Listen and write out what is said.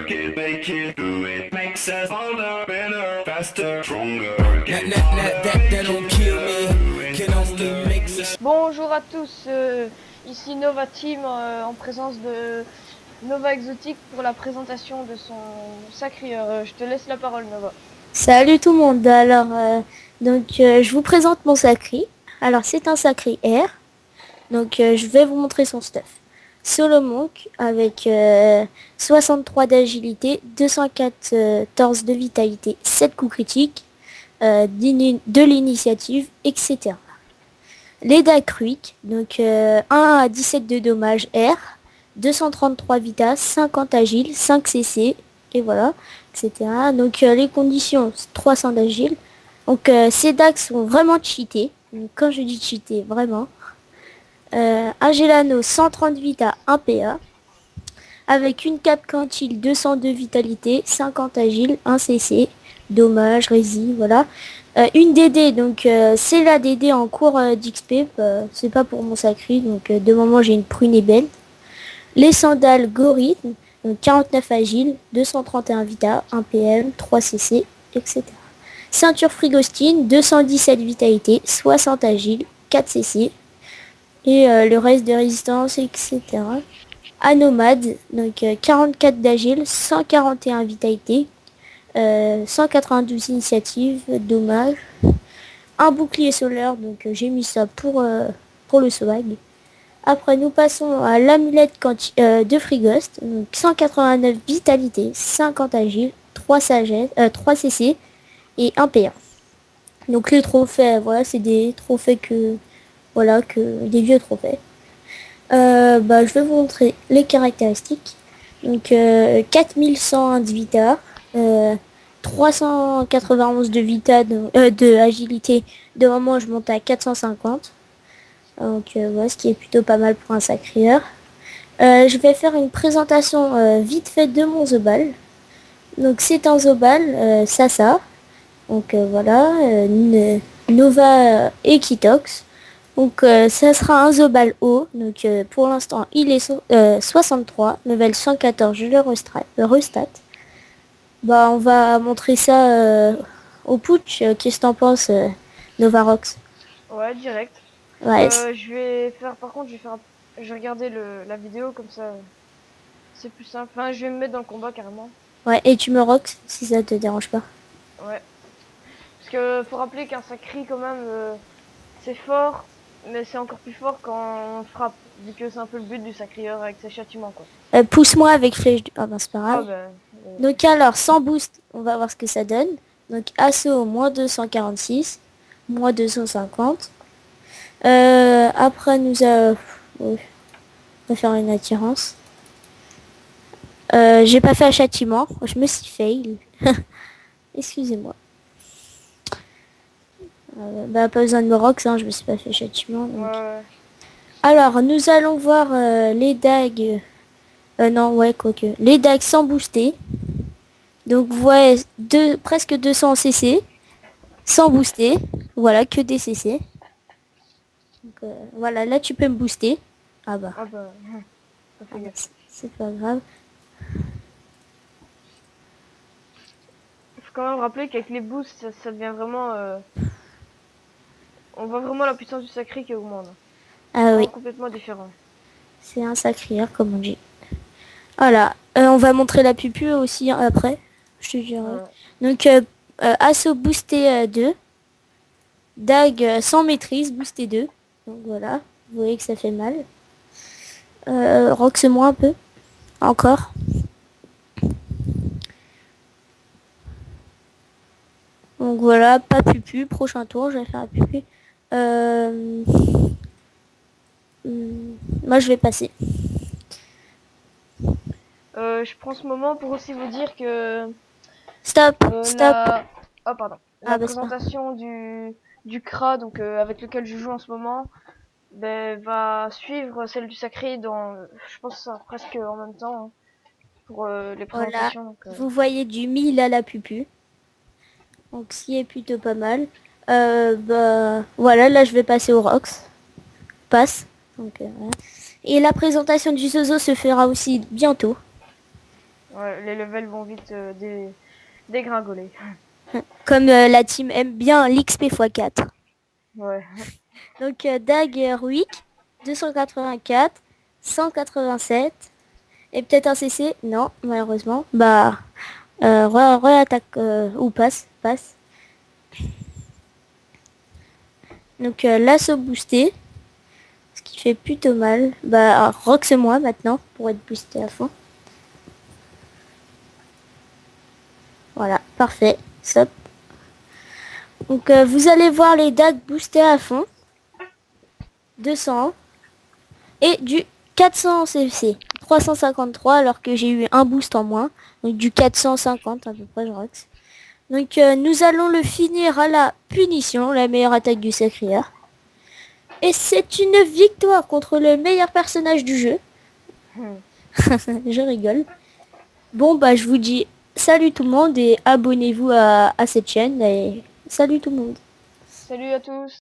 work it, make it, do it, makes us harder, better, faster, stronger. That don't kill me, can only make us. Bonjour à tous, ici Nova Team en présence de Nova Exotique pour la présentation de son sacrieur. Je te laisse la parole, Nova. Salut tout le monde. Alors, je vous présente mon sacri. Alors, c'est un sacri R. Je vais vous montrer son stuff. Solo Monk avec 63 d'agilité, 214 de vitalité, 7 coups critiques, de l'initiative, etc. Leda Quick, 1 à 17 de dommages R, 233 vita, 50 agile, 5 CC, et voilà, etc. Les conditions, 300 d'agile. Ces dags sont vraiment cheatés. Donc, quand je dis cheaté, vraiment. Angelano, 130 vita, 1 PA. Avec une cape quantile, 202 vitalité, 50 agile, 1 CC, dommage, rési, voilà. Une DD, c'est la DD en cours d'XP, c'est pas pour mon sacri, de moment j'ai une prune belle. Les sandales Gorithme, 49 agile, 231 vita, 1 PM, 3 CC, etc. Ceinture Frigostine, 217 vitalité, 60 agile, 4 CC. Et le reste de résistance, etc. Anomade, 44 d'agile, 141 vitalité, 192 initiative, dommage. Un bouclier solaire, j'ai mis ça pour le swag. Après, nous passons à l'amulette de Frigost, 189 vitalité, 50 agile, 3 sagesse, 3 CC et 1 PA. Donc les trophées, voilà, c'est des trophées des vieux trophées. Je vais vous montrer les caractéristiques. 4101 de vita, 391 de vita, de agilité. De moment, je monte à 450. Voilà, ce qui est plutôt pas mal pour un sacrieur. Je vais faire une présentation vite fait de mon Zobal. C'est un Zobal Sasa. Voilà, Nova Equitox. Ça sera un Zobal haut. Pour l'instant, il est 63, level 114, je le restat. On va montrer ça au putsch. Qu'est-ce que t'en penses, Novarox? Ouais, direct. Ouais. Je vais regarder la vidéo comme ça. C'est plus simple. Enfin, je vais me mettre dans le combat carrément. Ouais, et tu me rox si ça te dérange pas. Ouais. Parce que faut rappeler qu'un sacri quand même, c'est fort, mais c'est encore plus fort quand on frappe, vu que c'est un peu le but du sacrieur avec ses châtiments, quoi. Pousse-moi avec flèche du... Ah ben c'est pas grave. Ah ben, Alors, sans boost, on va voir ce que ça donne. Assaut, moins 246, moins 250. Après, on va faire une attirance. J'ai pas fait un châtiment. Je me suis fail. Excusez-moi. Pas besoin de me rox, hein, je me suis pas fait châtiment. ouais. Alors, nous allons voir les dagues. Non, ouais, quoique. Les dagues sans booster. Donc, vous voyez, presque 200 CC. Sans booster. Voilà, que des CC. Voilà, là, tu peux me booster. Ah bah. C'est pas grave. Faut quand même rappeler qu'avec les boosts, ça devient vraiment... On voit vraiment la puissance du sacré qui augmente. Ah oui. Complètement différent. C'est un sacrière, comme on dit. Voilà. On va montrer la pupu aussi après. Je te dirai. Ouais. Assaut boosté 2. Dague sans maîtrise, boosté 2. Donc voilà. Vous voyez que ça fait mal. Rox-moi un peu. Encore. Donc voilà, pas pupu. Prochain tour, je vais faire la pupu. Moi, je vais passer. Je prends ce moment pour aussi vous dire que... Stop. Oh, pardon. La présentation du CRA, avec lequel je joue en ce moment, va suivre celle du sacré je pense, presque en même temps, hein, pour les présentations. Voilà. Vous voyez du 1000 à la pupu. Donc, ce qui est plutôt pas mal. Voilà, là, je vais passer au Rox. Passe. Voilà. Et la présentation du Zozo se fera aussi bientôt. Ouais, les levels vont vite dégringoler. Comme la team aime bien l'XP x4. Ouais. Donc Dag et Ruik, 284, 187. Et peut-être un CC. Non, malheureusement. Bah, re-attaque ou passe. Donc l'assaut boosté. Ce qui fait plutôt mal. Bah, Rox moi maintenant pour être boosté à fond. Voilà, parfait. Stop. Donc vous allez voir les dagues boostés à fond. 200. Et du 400 CC. 353 alors que j'ai eu un boost en moins. Donc du 450 à peu près, je Rox. Donc nous allons le finir à la punition, la meilleure attaque du Sacrière. Et c'est une victoire contre le meilleur personnage du jeu. Je rigole. Bon bah je vous dis salut tout le monde et abonnez-vous à cette chaîne et salut tout le monde. Salut à tous.